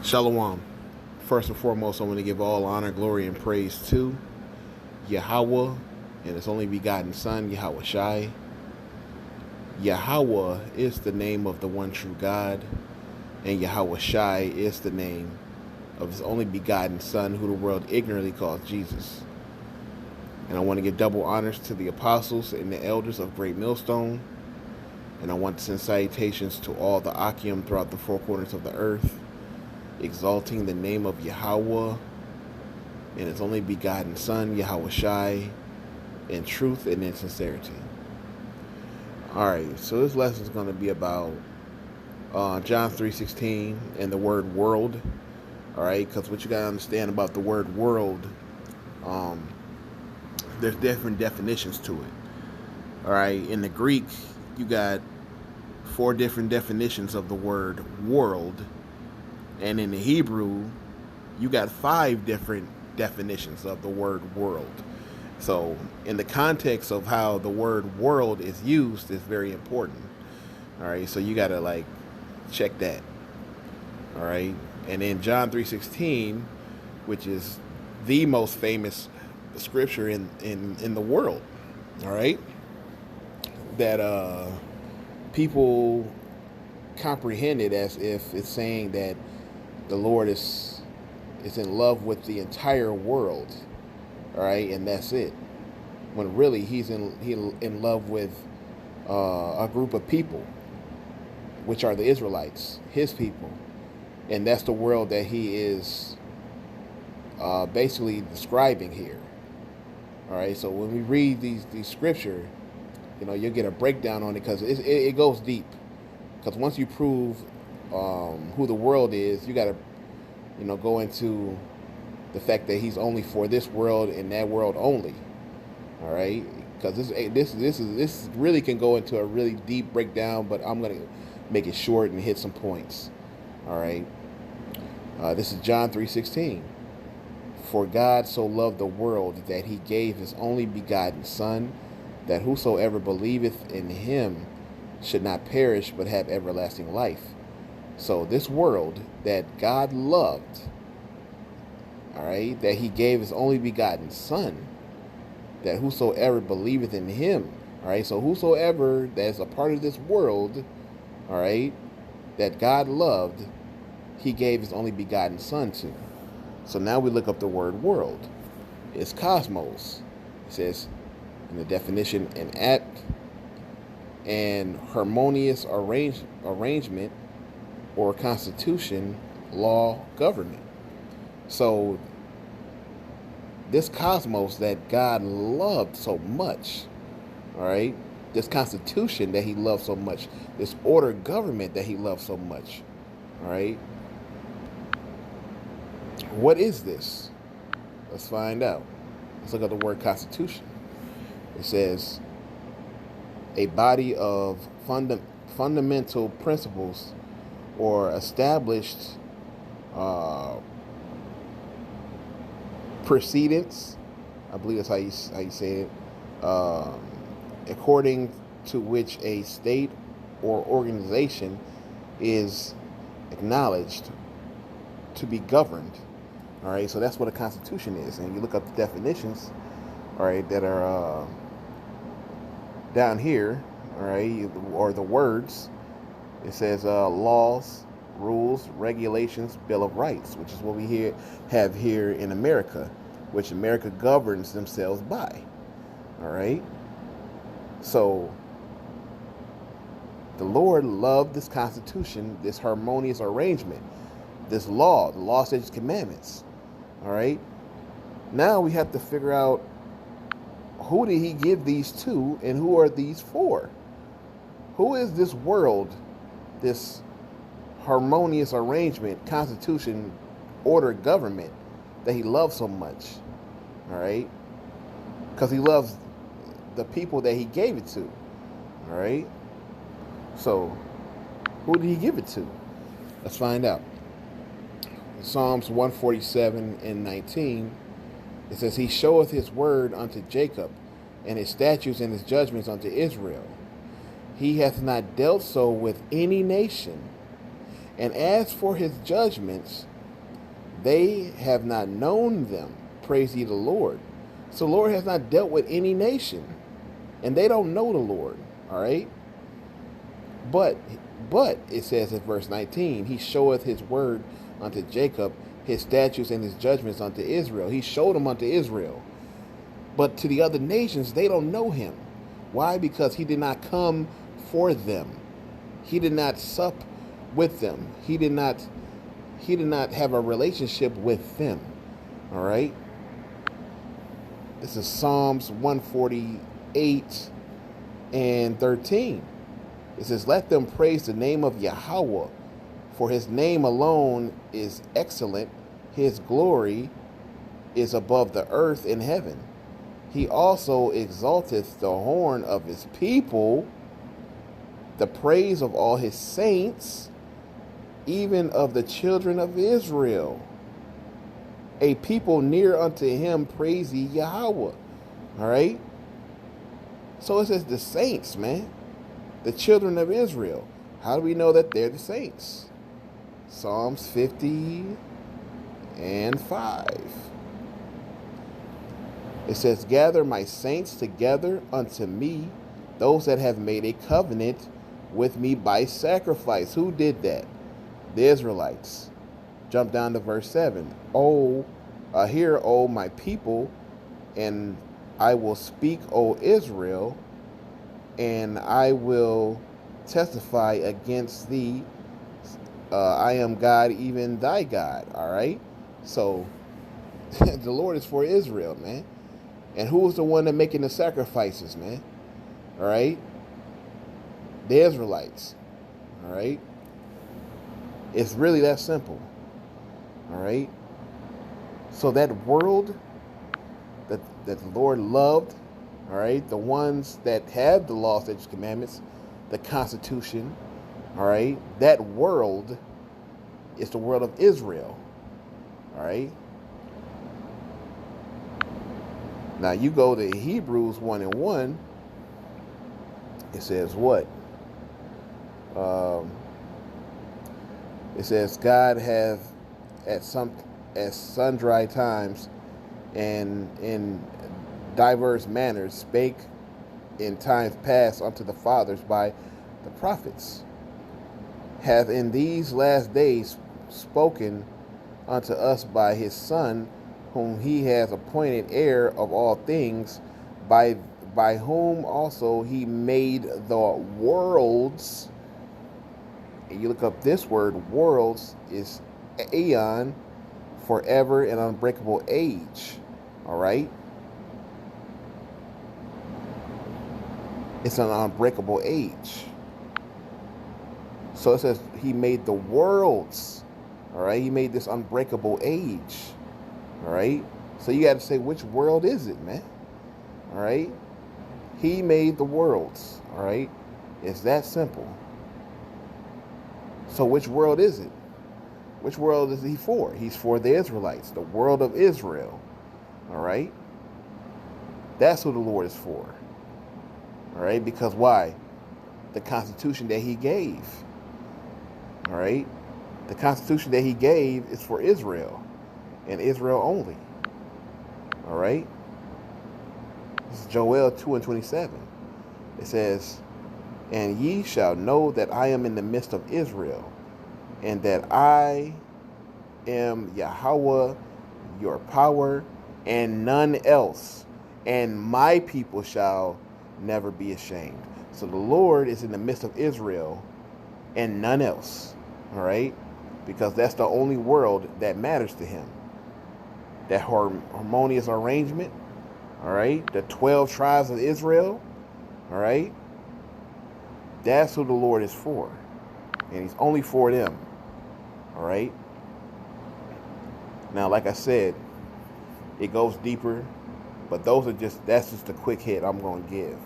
Shalom. First and foremost, I want to give all honor, glory, and praise to Yahweh and His only begotten Son, Yahweh Shai. Yahweh is the name of the one true God, and Yahweh Shai is the name of His only begotten Son, who the world ignorantly calls Jesus. And I want to give double honors to the apostles and the elders of Great Millstone. And I want to send salutations to all the Akim throughout the four corners of the earth, exalting the name of Yahweh and His only begotten Son, Yahweh Shai, in truth and in sincerity. Alright, so this lesson is going to be about John 3:16 and the word world. Alright, because what you got to understand about the word world, there's different definitions to it. Alright, in the Greek, you got 4 different definitions of the word world. And in the Hebrew, you got 5 different definitions of the word world. So in the context of how the word world is used is very important. All right, so you got to check that. All right, and in John 3:16, which is the most famous scripture in the world, all right, that people comprehend it as if it's saying that the Lord is in love with the entire world, all right, and that's it. When really He's in love with a group of people, which are the Israelites, His people, and that's the world that He is basically describing here. All right, so when we read these scripture, you'll get a breakdown on it because it goes deep. Because once you prove who the world is, you got to go into the fact that He's only for this world and that world only. All right, because this really can go into a really deep breakdown, but I'm gonna make it short and hit some points. All right, this is John 3:16. For God so loved the world that He gave His only begotten Son, that whosoever believeth in Him should not perish but have everlasting life. So this world that God loved, all right, that He gave His only begotten Son, that whosoever believeth in Him, all right, so whosoever that is a part of this world, all right, that God loved, He gave His only begotten Son to. So now we look up the word world. It's cosmos. It says in the definition, an act and harmonious arrangement or constitution, law, government. So this cosmos that God loved so much, all right, this constitution that He loved so much, this order government that He loved so much, all right, what is this? Let's find out. Let's look at the word constitution. It says a body of fundamental principles or established precedents, I believe that's how you say it, according to which a state or organization is acknowledged to be governed. All right, so that's what a constitution is. And you look up the definitions, all right, that are down here, all right, or the words. It says laws, rules, regulations, Bill of Rights, which is what we have here in America, which America governs themselves by. All right. So the Lord loved this constitution, this harmonious arrangement, this law, the law, statutes, commandments. All right. Now we have to figure out, who did He give these to, and who are these for? Who is this world, this harmonious arrangement, constitution, order, government that He loves so much? All right, because He loves the people that He gave it to. All right, so who did He give it to? Let's find out. Psalms 147:19, it says, He showeth His word unto Jacob, and His statutes and His judgments unto Israel. He hath not dealt so with any nation. And as for His judgments, They have not known them. Praise ye the Lord. So the Lord has not dealt with any nation, and they don't know the Lord. All right. But it says in verse 19, he showeth his word unto Jacob, his statutes and his judgments unto Israel. He showed them unto Israel. But to the other nations, they don't know him. Why? Because he did not come for them. He did not sup with them. He did not have a relationship with them. All right. This is Psalms 148 and 13. It says, let them praise the name of Yahweh, for his name alone is excellent. His glory is above the earth and heaven. He also exalteth the horn of his people, the praise of all his saints, even of the children of Israel. A people near unto him, praise ye Yahweh. All right? So it says the saints, man. The children of Israel. How do we know that they're the saints? Psalms 50 and 5. It says, gather my saints together unto me, those that have made a covenant with me by sacrifice. Who did that? The Israelites. Jump down to verse 7. Hear, O my people, and I will speak, O Israel, and I will testify against thee. I am God, even thy God. All right? So, the Lord is for Israel, man. And who was the one that making the sacrifices, man? All right? The Israelites. All right? It's really that simple. All right? So that world that the Lord loved, all right, the ones that have the laws, statutes, commandments, the Constitution, all right, that world is the world of Israel. All right? Now you go to Hebrews 1:1. It says what? It says God hath at sundry times and in diverse manners spake in times past unto the fathers by the prophets, hath in these last days spoken unto us by his Son, whom he has appointed heir of all things, by whom also he made the worlds. And you look up this word, worlds, is aeon, forever and unbreakable age. All right? It's an unbreakable age. So it says he made the worlds. All right? He made this unbreakable age. All right? So you got to say, which world is it, man? All right? He made the worlds. All right? It's that simple. So which world is it? Which world is he for? He's for the Israelites, the world of Israel. All right? That's who the Lord is for. All right? Because why? The Constitution that he gave. All right? The Constitution that he gave is for Israel, and Israel only. All right? This is Joel 2:27. It says, and ye shall know that I am in the midst of Israel, and that I am Yahweh, your power, and none else, and my people shall never be ashamed. So the Lord is in the midst of Israel and none else. All right? Because that's the only world that matters to him. That harmonious arrangement. All right? The 12 tribes of Israel. All right? That's who the Lord is for. And he's only for them. All right? Now, like I said, it goes deeper, but that's just a quick hit I'm going to give.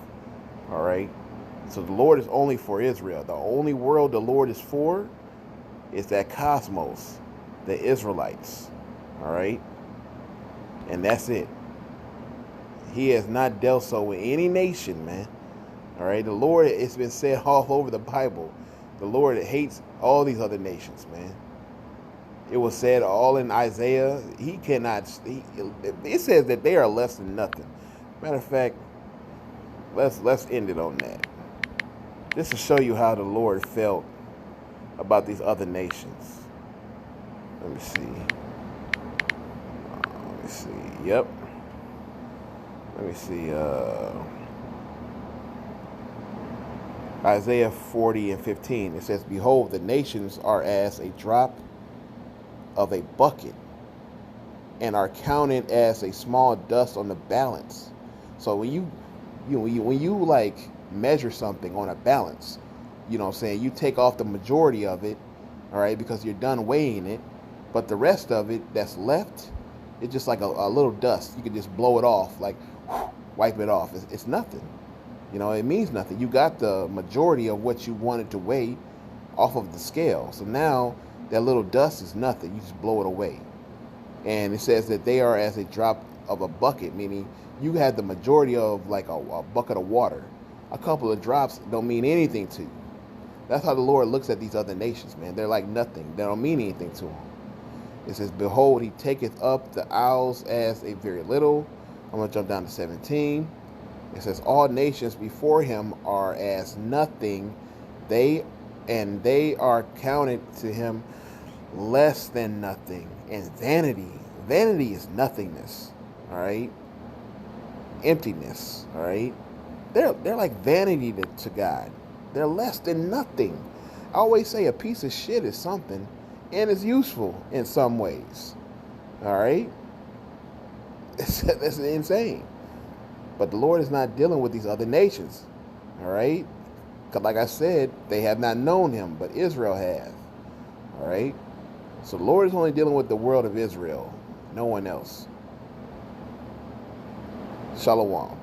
All right? So the Lord is only for Israel. The only world the Lord is for is that cosmos, the Israelites. All right? And that's it. He has not dealt so with any nation, man. All right? The Lord, it's been said all over the Bible, the Lord hates all these other nations, man. It was said all in Isaiah. He cannot. It says that they are less than nothing. Matter of fact, let's end it on that. Just to show you how the Lord felt about these other nations. Let me see. Let me see. Yep. Let me see. Isaiah 40:15. It says, "Behold, the nations are as a drop of a bucket, and are counted as a small dust on the balance." So when you like measure something on a balance, you know what I'm saying, you take off the majority of it, all right, because you're done weighing it, but the rest of it that's left, it's just like a little dust. You can just blow it off, like wipe it off. It's nothing. You know, it means nothing. You got the majority of what you wanted to weigh off of the scale. So now that little dust is nothing. You just blow it away. And it says that they are as a drop of a bucket, meaning you had the majority of like a bucket of water. A couple of drops don't mean anything to you. That's how the Lord looks at these other nations, man. They're like nothing. They don't mean anything to him. It says, "Behold, he taketh up the isles as a very little." I'm going to jump down to 17. It says, "All nations before him are as nothing. They are counted to him less than nothing." And vanity is nothingness. All right, emptiness. All right, they're like vanity to God. They're less than nothing. I always say a piece of shit is something, and it's useful in some ways. All right, that's insane. But the Lord is not dealing with these other nations. All right, because like I said, they have not known him, but Israel has. All right. So the Lord is only dealing with the world of Israel, no one else. Shalom.